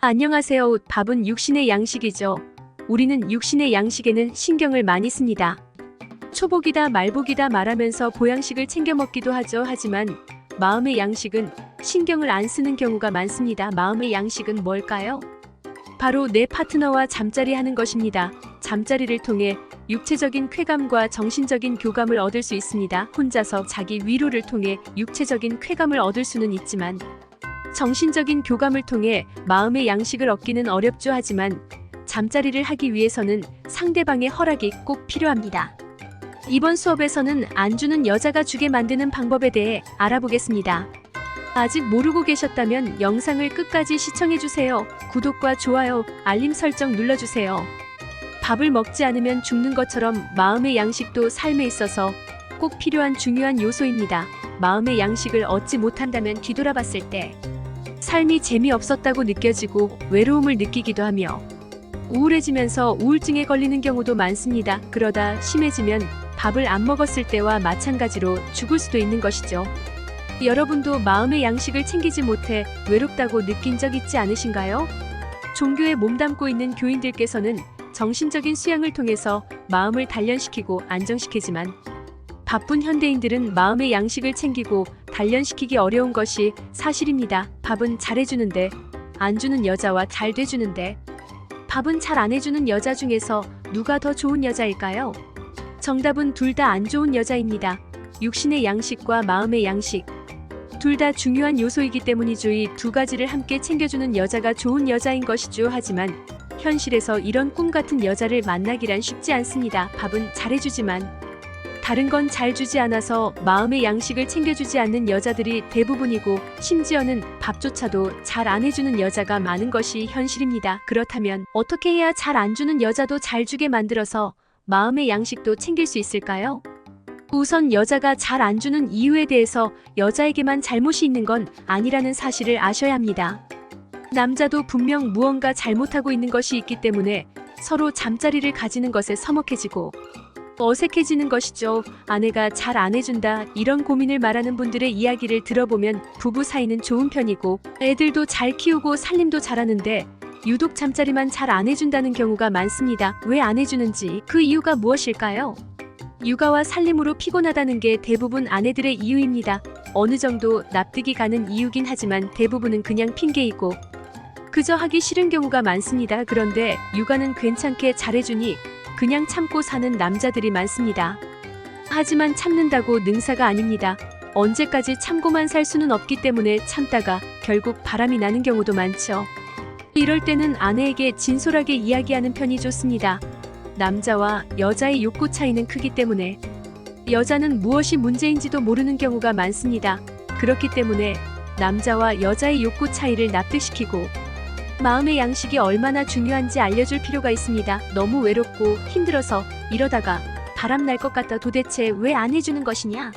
안녕하세요. 밥은 육신의 양식이죠. 우리는 육신의 양식에는 신경을 많이 씁니다. 초복이다 말복이다 말하면서 보양식을 챙겨 먹기도 하죠. 하지만 마음의 양식은 신경을 안 쓰는 경우가 많습니다. 마음의 양식은 뭘까요? 바로 내 파트너와 잠자리 하는 것입니다. 잠자리를 통해 육체적인 쾌감과 정신적인 교감을 얻을 수 있습니다. 혼자서 자기 위로를 통해 육체적인 쾌감을 얻을 수는 있지만 정신적인 교감을 통해 마음의 양식을 얻기는 어렵죠. 하지만 잠자리를 하기 위해서는 상대방의 허락이 꼭 필요합니다. 이번 수업에서는 안 주는 여자가 주게 만드는 방법에 대해 알아보겠습니다. 아직 모르고 계셨다면 영상을 끝까지 시청해주세요. 구독과 좋아요, 알림 설정 눌러주세요. 밥을 먹지 않으면 죽는 것처럼 마음의 양식도 삶에 있어서 꼭 필요한 중요한 요소입니다. 마음의 양식을 얻지 못한다면 뒤돌아봤을 때 삶이 재미없었다고 느껴지고 외로움을 느끼기도 하며 우울해지면서 우울증에 걸리는 경우도 많습니다. 그러다 심해지면 밥을 안 먹었을 때와 마찬가지로 죽을 수도 있는 것이죠. 여러분도 마음의 양식을 챙기지 못해 외롭다고 느낀 적 있지 않으신가요? 종교에 몸담고 있는 교인들께서는 정신적인 수양을 통해서 마음을 단련시키고 안정시키지만 바쁜 현대인들은 마음의 양식을 챙기고 단련시키기 어려운 것이 사실입니다. 밥은 잘해주는데 안 주는 여자와 잘 돼주는데 밥은 잘 안 해주는 여자 중에서 누가 더 좋은 여자일까요? 정답은 둘 다 안 좋은 여자입니다. 육신의 양식과 마음의 양식 둘 다 중요한 요소이기 때문이죠. 이 두 가지를 함께 챙겨주는 여자가 좋은 여자인 것이죠. 하지만 현실에서 이런 꿈 같은 여자를 만나기란 쉽지 않습니다. 밥은 잘해주지만 다른 건 잘 주지 않아서 마음의 양식을 챙겨주지 않는 여자들이 대부분이고 심지어는 밥조차도 잘 안 해주는 여자가 많은 것이 현실입니다. 그렇다면 어떻게 해야 잘 안 주는 여자도 잘 주게 만들어서 마음의 양식도 챙길 수 있을까요? 우선 여자가 잘 안 주는 이유에 대해서 여자에게만 잘못이 있는 건 아니라는 사실을 아셔야 합니다. 남자도 분명 무언가 잘못하고 있는 것이 있기 때문에 서로 잠자리를 가지는 것에 서먹해지고 어색해지는 것이죠. 아내가 잘 안 해준다 이런 고민을 말하는 분들의 이야기를 들어보면 부부 사이는 좋은 편이고 애들도 잘 키우고 살림도 잘하는데 유독 잠자리만 잘 안 해준다는 경우가 많습니다. 왜 안 해주는지 그 이유가 무엇일까요? 육아와 살림으로 피곤하다는 게 대부분 아내들의 이유입니다. 어느 정도 납득이 가는 이유긴 하지만 대부분은 그냥 핑계이고 그저 하기 싫은 경우가 많습니다. 그런데 육아는 괜찮게 잘해주니 그냥 참고 사는 남자들이 많습니다. 하지만 참는다고 능사가 아닙니다. 언제까지 참고만 살 수는 없기 때문에 참다가 결국 바람이 나는 경우도 많죠. 이럴 때는 아내에게 진솔하게 이야기하는 편이 좋습니다. 남자와 여자의 욕구 차이는 크기 때문에 여자는 무엇이 문제인지도 모르는 경우가 많습니다. 그렇기 때문에 남자와 여자의 욕구 차이를 납득시키고 마음의 양식이 얼마나 중요한지 알려줄 필요가 있습니다. 너무 외롭고 힘들어서 이러다가 바람 날 것 같다. 도대체 왜 안 해주는 것이냐?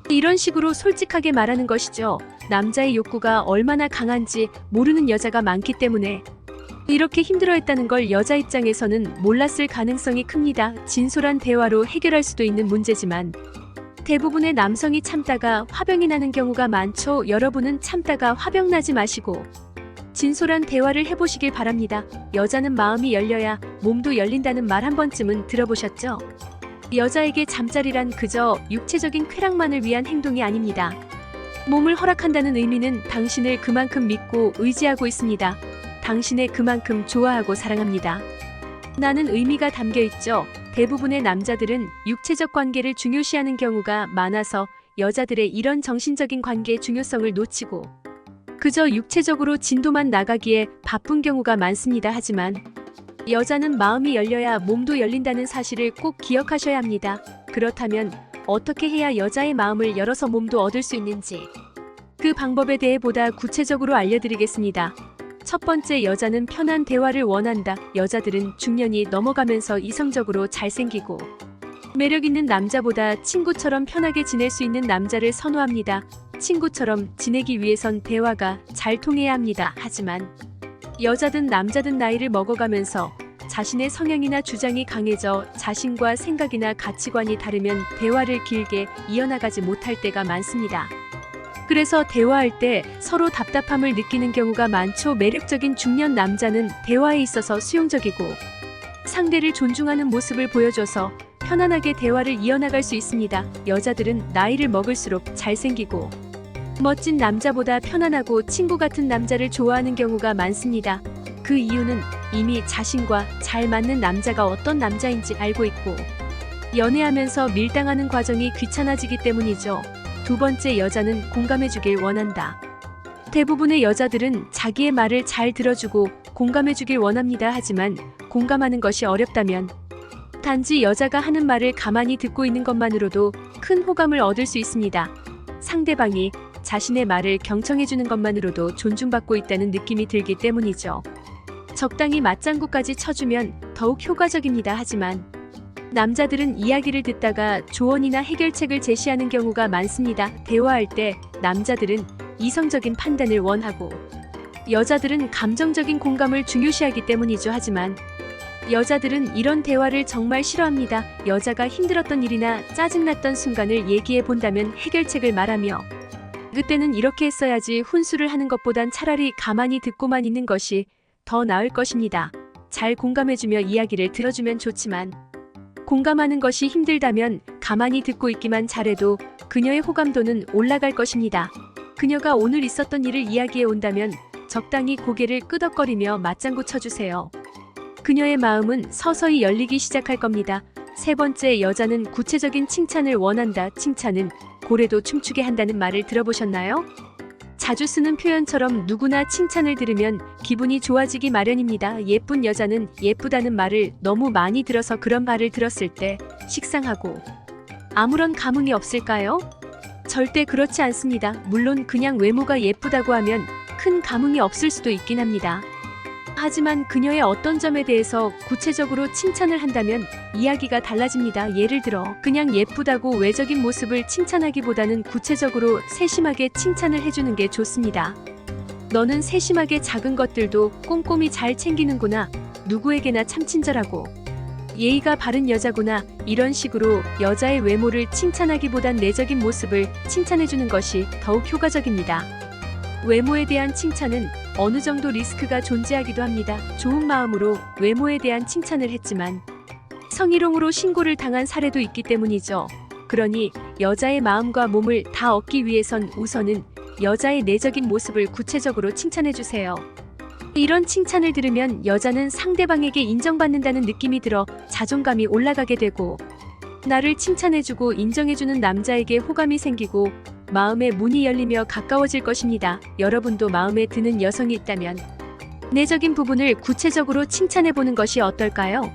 이런 식으로 솔직하게 말하는 것이죠. 남자의 욕구가 얼마나 강한지 모르는 여자가 많기 때문에 이렇게 힘들어했다는 걸 여자 입장에서는 몰랐을 가능성이 큽니다. 진솔한 대화로 해결할 수도 있는 문제지만 대부분의 남성이 참다가 화병이 나는 경우가 많죠. 여러분은 참다가 화병 나지 마시고 진솔한 대화를 해보시길 바랍니다. 여자는 마음이 열려야 몸도 열린다는 말 한 번쯤은 들어보셨죠? 여자에게 잠자리란 그저 육체적인 쾌락만을 위한 행동이 아닙니다. 몸을 허락한다는 의미는 당신을 그만큼 믿고 의지하고 있습니다. 당신을 그만큼 좋아하고 사랑합니다. 나는 의미가 담겨 있죠. 대부분의 남자들은 육체적 관계를 중요시하는 경우가 많아서 여자들의 이런 정신적인 관계의 중요성을 놓치고 그저 육체적으로 진도만 나가기에 바쁜 경우가 많습니다. 하지만 여자는 마음이 열려야 몸도 열린다는 사실을 꼭 기억하셔야 합니다. 그렇다면 어떻게 해야 여자의 마음을 열어서 몸도 얻을 수 있는지 그 방법에 대해 보다 구체적으로 알려드리겠습니다. 첫 번째, 여자는 편한 대화를 원한다. 여자들은 중년이 넘어가면서 이성적으로 잘생기고 매력 있는 남자보다 친구처럼 편하게 지낼 수 있는 남자를 선호합니다. 친구처럼 지내기 위해선 대화가 잘 통해야 합니다. 하지만 여자든 남자든 나이를 먹어가면서 자신의 성향이나 주장이 강해져 자신과 생각이나 가치관이 다르면 대화를 길게 이어나가지 못할 때가 많습니다. 그래서 대화할 때 서로 답답함을 느끼는 경우가 많죠. 매력적인 중년 남자는 대화에 있어서 수용적이고 상대를 존중하는 모습을 보여줘서 편안하게 대화를 이어나갈 수 있습니다. 여자들은 나이를 먹을수록 잘생기고 멋진 남자보다 편안하고 친구 같은 남자를 좋아하는 경우가 많습니다. 그 이유는 이미 자신과 잘 맞는 남자가 어떤 남자인지 알고 있고 연애하면서 밀당하는 과정이 귀찮아지기 때문이죠. 두 번째, 여자는 공감해주길 원한다. 대부분의 여자들은 자기의 말을 잘 들어주고 공감해주길 원합니다. 하지만 공감하는 것이 어렵다면 단지 여자가 하는 말을 가만히 듣고 있는 것만으로도 큰 호감을 얻을 수 있습니다. 상대방이 자신의 말을 경청해주는 것만으로도 존중받고 있다는 느낌이 들기 때문이죠. 적당히 맞장구까지 쳐주면 더욱 효과적입니다. 하지만 남자들은 이야기를 듣다가 조언이나 해결책을 제시하는 경우가 많습니다. 대화할 때 남자들은 이성적인 판단을 원하고 여자들은 감정적인 공감을 중요시하기 때문이죠. 하지만 여자들은 이런 대화를 정말 싫어합니다. 여자가 힘들었던 일이나 짜증났던 순간을 얘기해 본다면 해결책을 말하며 그때는 이렇게 했어야지 훈수를 하는 것보단 차라리 가만히 듣고만 있는 것이 더 나을 것입니다. 잘 공감해주며 이야기를 들어주면 좋지만 공감하는 것이 힘들다면 가만히 듣고 있기만 잘해도 그녀의 호감도는 올라갈 것입니다. 그녀가 오늘 있었던 일을 이야기해 온다면 적당히 고개를 끄덕거리며 맞장구 쳐주세요. 그녀의 마음은 서서히 열리기 시작할 겁니다. 세 번째, 여자는 구체적인 칭찬을 원한다. 칭찬은 고래도 춤추게 한다는 말을 들어보셨나요? 자주 쓰는 표현처럼 누구나 칭찬을 들으면 기분이 좋아지기 마련입니다. 예쁜 여자는 예쁘다는 말을 너무 많이 들어서 그런 말을 들었을 때 식상하고 아무런 감흥이 없을까요? 절대 그렇지 않습니다. 물론 그냥 외모가 예쁘다고 하면 큰 감흥이 없을 수도 있긴 합니다. 하지만 그녀의 어떤 점에 대해서 구체적으로 칭찬을 한다면 이야기가 달라집니다. 예를 들어 그냥 예쁘다고 외적인 모습을 칭찬하기보다는 구체적으로 세심하게 칭찬을 해주는 게 좋습니다. 너는 세심하게 작은 것들도 꼼꼼히 잘 챙기는구나. 누구에게나 참 친절하고 예의가 바른 여자구나. 이런 식으로 여자의 외모를 칭찬하기보단 내적인 모습을 칭찬해주는 것이 더욱 효과적입니다. 외모에 대한 칭찬은 어느 정도 리스크가 존재하기도 합니다. 좋은 마음으로 외모에 대한 칭찬을 했지만 성희롱으로 신고를 당한 사례도 있기 때문이죠. 그러니 여자의 마음과 몸을 다 얻기 위해선 우선은 여자의 내적인 모습을 구체적으로 칭찬해주세요. 이런 칭찬을 들으면 여자는 상대방에게 인정받는다는 느낌이 들어 자존감이 올라가게 되고 나를 칭찬해주고 인정해주는 남자에게 호감이 생기고 마음의 문이 열리며 가까워질 것입니다. 여러분도 마음에 드는 여성이 있다면 내적인 부분을 구체적으로 칭찬해보는 것이 어떨까요?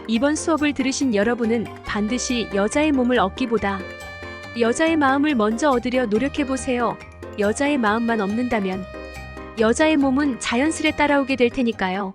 이번 수업을 들으신 여러분은 반드시 여자의 몸을 얻기보다 여자의 마음을 먼저 얻으려 노력해보세요. 여자의 마음만 얻는다면 여자의 몸은 자연스레 따라오게 될 테니까요.